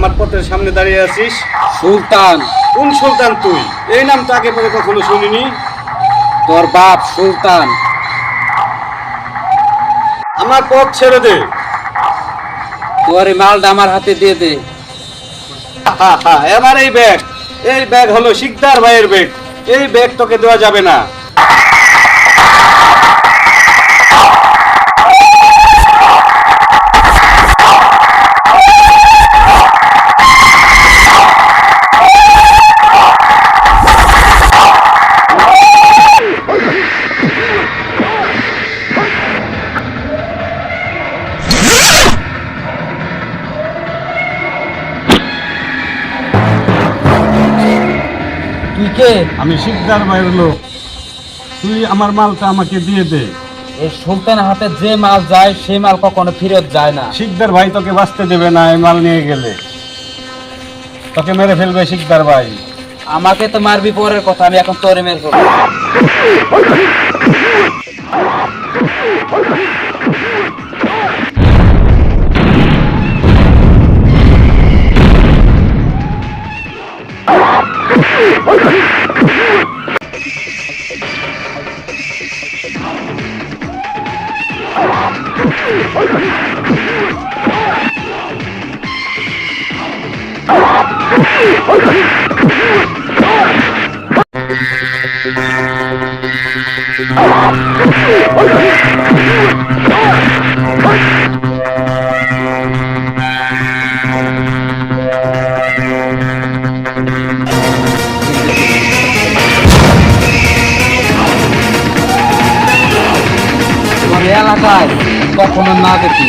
আমার পথের সামনে দাঁড়িয়ে আছিস? সুলতান। কোন সুলতান তুই? এই নাম তো আগে পরে কখনো শুনিনি। তোর বাপ সুলতান। আমার পথ ছেড়ে দে। তোর এই মালটা আমার হাতে দিয়ে দে। এবার এই ব্যাগ হলো শিকদার ভাইয়ের ব্যাগ। এই ব্যাগ তোকে দেওয়া যাবে না। তুই কে? আমি শিকদার ভাইয়ের লোক। তুই আমার মালটা আমাকে দিয়ে দে। এই সুলতানের হাতে যে মাল যায় সেই মাল কখনো ফেরত যায় না। শিকদার ভাই তোকে বাঁচতে দেবে না এই মাল নিয়ে গেলে। তোকে মেরে ফেলবে শিকদার ভাই। আমাকে তো মারবি পরের কথা, আমি এখন তোরে মেরে ফেলবো। তোমার এলাকায় কখনো না দেখি